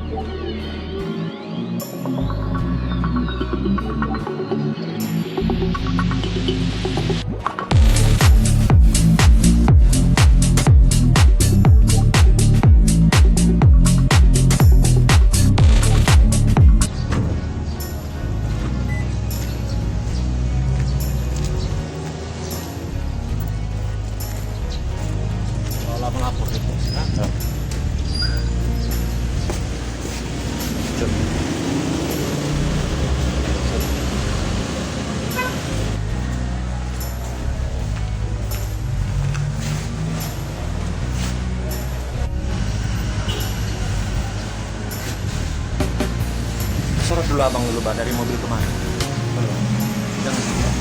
Melapor itu. Sorot dulu abang dulu Pak, dari mobil kemarin. Jangan.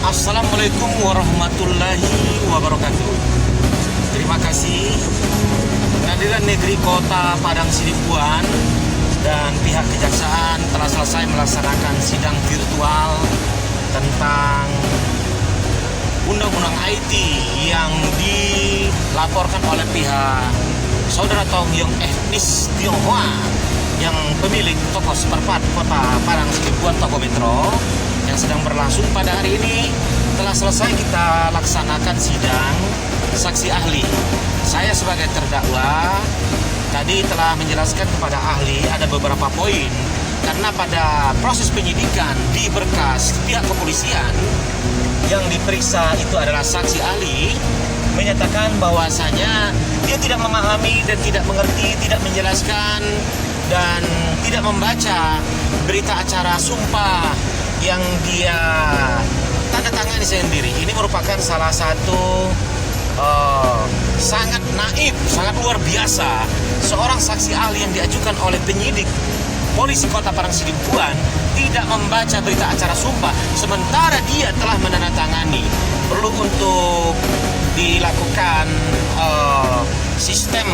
Assalamualaikum warahmatullahi wabarakatuh. Terima kasih Pengadilan Negeri Kota Padang Sidimpuan dan pihak kejaksaan telah selesai melaksanakan sidang virtual tentang undang-undang IT yang dilaporkan oleh pihak saudara Tong Yong etnis Tionghoa yang pemilik toko seperempat Kota Padang Sidimpuan Toko Metro yang sedang berlangsung pada hari ini. Telah selesai kita laksanakan sidang saksi ahli. Saya sebagai terdakwa tadi telah menjelaskan kepada ahli ada beberapa poin, karena pada proses penyidikan di berkas pihak kepolisian yang diperiksa itu adalah saksi ahli menyatakan bahwasanya dia tidak memahami dan tidak mengerti, tidak menjelaskan dan tidak membaca berita acara sumpah yang dia tanda tangan sendiri. Ini merupakan salah satu sangat naif, sangat luar biasa. Seorang saksi ahli yang diajukan oleh penyidik polisi Kota Padang Sidimpuan tidak membaca berita acara sumpah, sementara dia telah menandatangani. Perlu untuk dilakukan sistem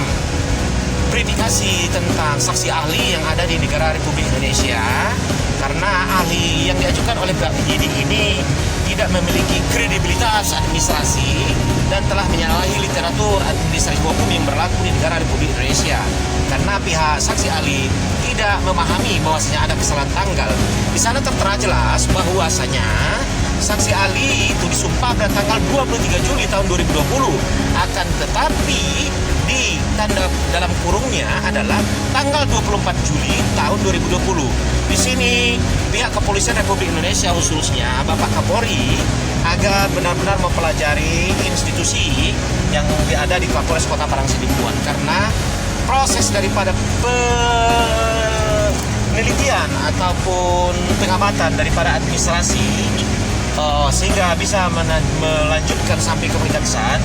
verifikasi tentang saksi ahli yang ada di negara Republik Indonesia, karena ahli yang diajukan oleh pihak penyidik ini tidak memiliki kredibilitas administrasi dan telah menyalahi literatur administrasi hukum yang berlaku di negara Republik Indonesia, karena pihak saksi ahli tidak memahami bahwasanya ada kesalahan tanggal. Di sana tertera jelas bahwasanya saksi ahli itu disumpah pada tanggal 23 Juli tahun 2020, akan tetapi di tanda dalam kurungnya adalah tanggal 24 Juli tahun 2020. Di sini pihak kepolisian Republik Indonesia khususnya Bapak Kapolri agar benar-benar mempelajari institusi yang ada di Kapolres Kota Padang Sidimpuan, karena proses daripada penelitian ataupun pengamatan daripada administrasi sehingga bisa melanjutkan sampai ke kejaksaan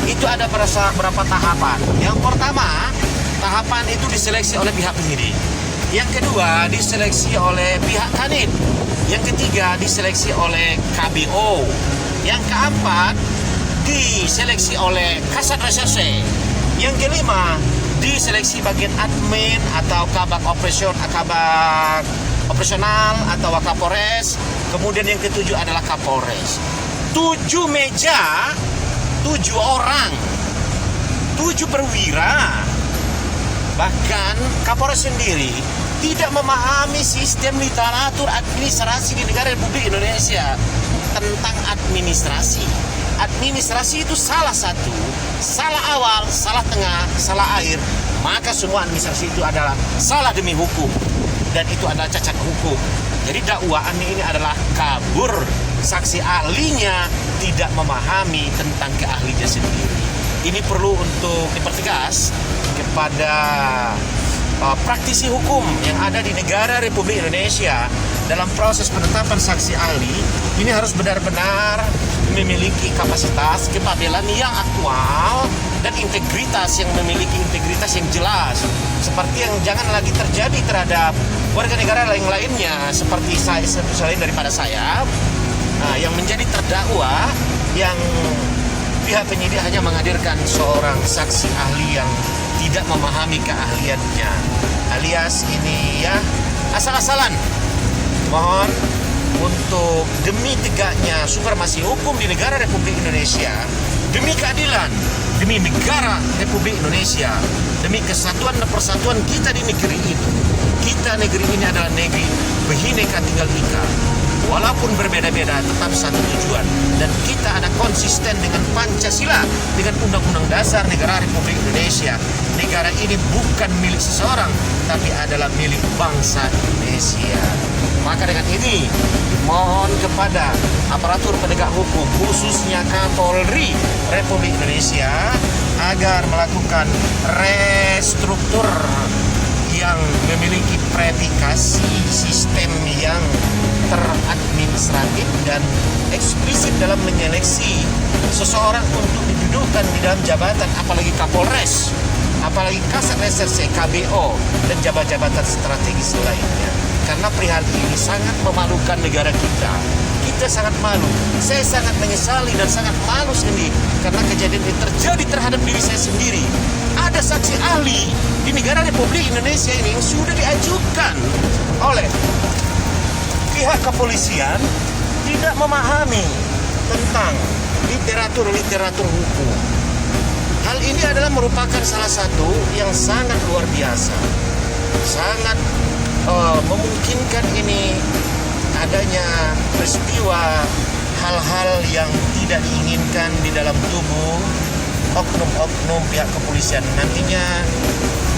itu ada beberapa tahapan. Yang pertama, tahapan itu diseleksi oleh pihak penyidik. Yang kedua, diseleksi oleh pihak kanit. Yang ketiga, diseleksi oleh KBO. Yang keempat, diseleksi oleh Kasat Reserse. Yang kelima, diseleksi bagian admin atau kabak operasional atau Wakapolres. Kemudian yang ketujuh adalah Kapolres. 7 meja, 7 orang, 7 perwira. Bahkan Kapolres sendiri tidak memahami sistem literatur administrasi di negara Republik Indonesia tentang administrasi. Administrasi itu salah satu, salah awal, salah tengah, salah akhir, maka semua administrasi itu adalah salah demi hukum, dan itu adalah cacat hukum. Jadi dakwaannya ini adalah kabur, saksi ahlinya tidak memahami tentang keahliannya sendiri. Ini perlu untuk dipertegas kepada praktisi hukum yang ada di negara Republik Indonesia. Dalam proses penetapan saksi ahli ini harus benar-benar memiliki kapasitas, kepabelan yang aktual, dan integritas, yang memiliki integritas yang jelas, seperti yang jangan lagi terjadi terhadap warga negara lainnya seperti saya, selain daripada saya, yang menjadi terdakwa, yang pihak penyidik hanya menghadirkan seorang saksi ahli yang tidak memahami keahliannya, alias ini ya asal-asalan. Mohon untuk demi tegaknya supremasi hukum di negara Republik Indonesia, demi keadilan, demi negara Republik Indonesia, demi kesatuan dan persatuan kita di negeri ini. Negeri ini adalah negeri Bhinneka Tunggal Ika. Walaupun berbeda-beda, tetap satu tujuan. Dan kita ada konsisten dengan Pancasila, dengan Undang-Undang Dasar Negara Republik Indonesia. Negara ini bukan milik seseorang, tapi adalah milik bangsa Indonesia. Maka dengan ini, mohon kepada aparatur penegak hukum, khususnya Kapolri Republik Indonesia, agar melakukan restruktur yang memiliki predikasi sistem yang teradministratif dan eksplisit dalam menyeleksi seseorang untuk didudukkan di dalam jabatan, apalagi Kapolres, apalagi Kasat Reserse, KBO, dan jabatan-jabatan strategis lainnya. Karena perihal ini sangat memalukan negara kita. Kita sangat malu. Saya sangat menyesali dan sangat malu sendiri karena kejadian ini terjadi terhadap diri saya sendiri. Ada saksi ahli di negara Republik Indonesia ini yang sudah diajukan oleh pihak kepolisian, tidak memahami tentang literatur hukum. Hal ini adalah merupakan salah satu yang sangat luar biasa, sangat memungkinkan ini adanya peristiwa hal-hal yang tidak diinginkan di dalam tubuh oknum-oknum pihak kepolisian, nantinya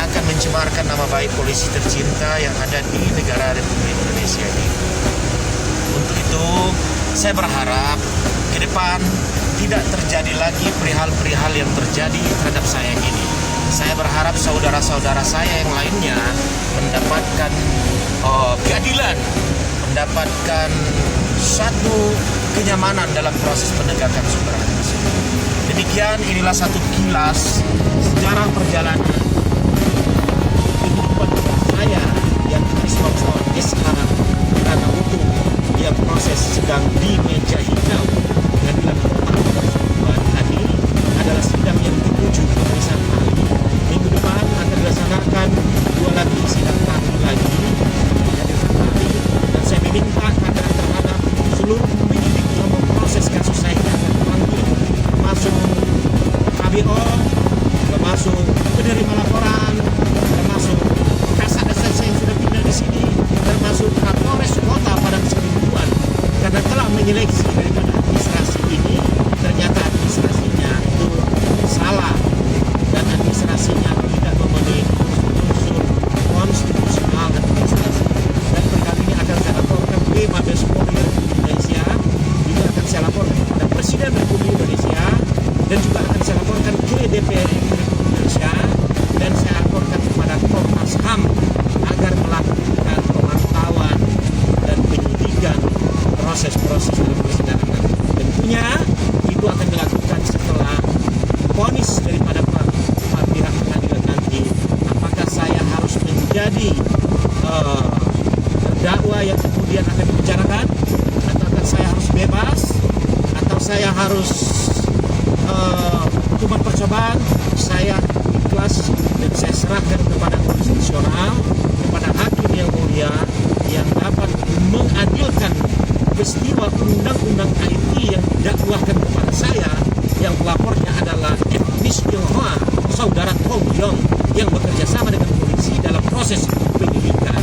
akan mencemarkan nama baik polisi tercinta yang ada di negara Republik Indonesia ini. Untuk itu, saya berharap ke depan tidak terjadi lagi perihal-perihal yang terjadi terhadap saya ini. Saya berharap saudara-saudara saya yang lainnya mendapatkan keadilan, mendapatkan satu kenyamanan dalam proses penegakan sumber hak tersebut. Demikian, inilah satu kilas sejarah perjalanan kehidupan saya yang disponsor sekarang karena hukum yang proses sedang di meja hijau pengadilan kota Pasuruan. Tadi adalah sidang yang dituju pemeriksaan ahli. Minggu depan akan dilaksanakan 2 lagi sidang ahli lagi pengadilan ahli, dan saya meminta agar terhadap seluruh penyidik yang memproses kasus saya ini akan dipanggil, termasuk KBO, termasuk penerima laporan, termasuk Kasat Reserse yang sudah pindah di sini, termasuk Kapolres Kota Padang Sidimpuan, karena telah menyeleksi daripada administrasi ini. Ternyata administrasinya itu salah dan administrasinya tidak memenuhi unsur konstitusional administrasi. Dan perihal ini akan saya laporkan ke Mabes Polri Republik Indonesia, juga akan saya laporkan kepada Presiden Republik Indonesia, dan juga akan saya laporkan ke DPR Republik Indonesia, dan saya laporkan kepada Komnas HAM agar melakukan pemantauan dan penyidikan proses-proses dalam persidangan. Tentunya itu akan dilakukan setelah vonis daripada pihak pengadilan nanti. Apakah saya harus menjadi terdakwa yang kemudian akan dibicarakan, atau akan saya harus bebas, atau saya harus hukuman percobaan? Saya ikhlas dan saya serahkan kepada konstitusional, kepada hakim yang mulia yang dapat mengadilkan peristiwa undang-undang IT yang didakwahkan kepada saya, yang pelapornya adalah etnis Tionghoa, saudara Tong Yong, yang bekerja sama dengan polisi dalam proses penyidikan.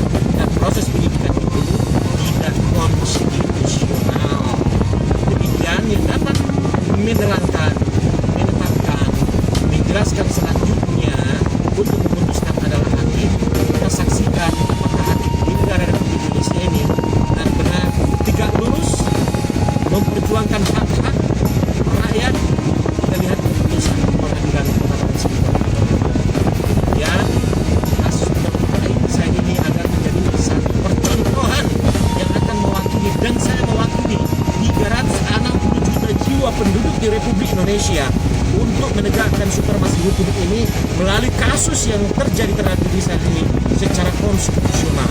Indonesia untuk menegakkan supremasi hukum ini melalui kasus yang terjadi terhadap diri saya ini secara konstitusional,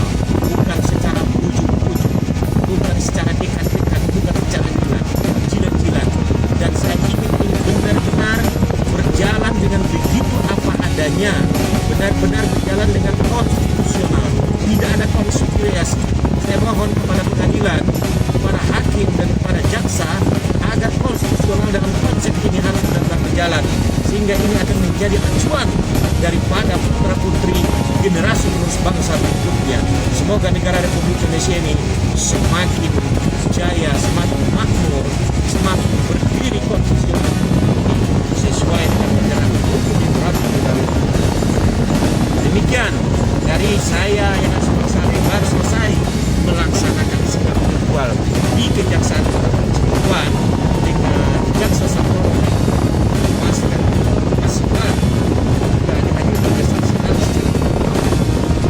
bukan secara ujuk-ujuk, bukan secara dekat-dekat, bukan secara jilat-jilat. Dan saya ingin ini benar-benar berjalan dengan begitu apa adanya, benar-benar berjalan dengan konstitusional, tidak ada konspirasi. Saya mohon kepada pengadilan, kepada hakim dan kepada jaksa agar konstitusional dalam konsep ini harus benar-benar berjalan, sehingga ini akan menjadi acuan daripada putra-putri generasi penerus bangsa berikutnya. Semoga negara Republik Indonesia ini semakin jaya, semakin makmur, semakin berdiri konstitusional sesuai dengan ajaran hukum yang berlaku di dalam. Demikian dari saya yang baru selesai melaksanakan sidang virtual di Kejaksaan Cirebon dengan Jaksa Sabtu Mas dan Kasihan dan dihadiri oleh saksi-saksi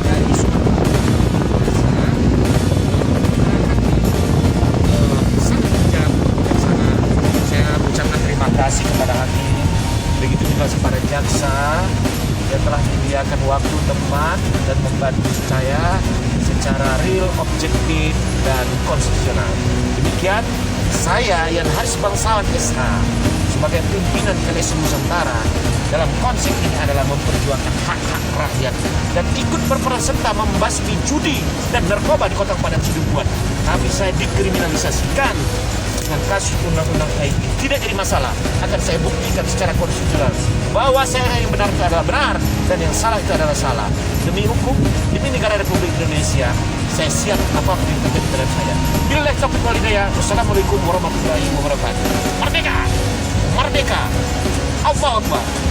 dari sangat bijak bijaksana. Saya ucapkan terima kasih kepada hakim, begitu juga kepada jaksa yang telah menyediakan waktu, tempat, dan membantu saya secara real, objektif, dan konstitusional. Demikian, saya Yan Haris Bangsawan SH sebagai pimpinan LSI Nusantara dalam konsep ini adalah memperjuangkan hak-hak rakyat dan ikut berperan serta membasmi judi dan narkoba di Kota Padang Sidempuan. Tapi saya dikriminalisasikan dengan kasus undang-undang IT tidak jadi masalah. Akan saya buktikan secara konstitusional bahwa saya yang benar itu adalah benar dan yang salah itu adalah salah. Demi hukum, demi negara Republik Indonesia, saya siap apapun yang terjadi terhadap saya. Billahi taufiq wal hidayah. Wassalamualaikum warahmatullahi wabarakatuh. Merdeka! Merdeka! Allahu Akbar!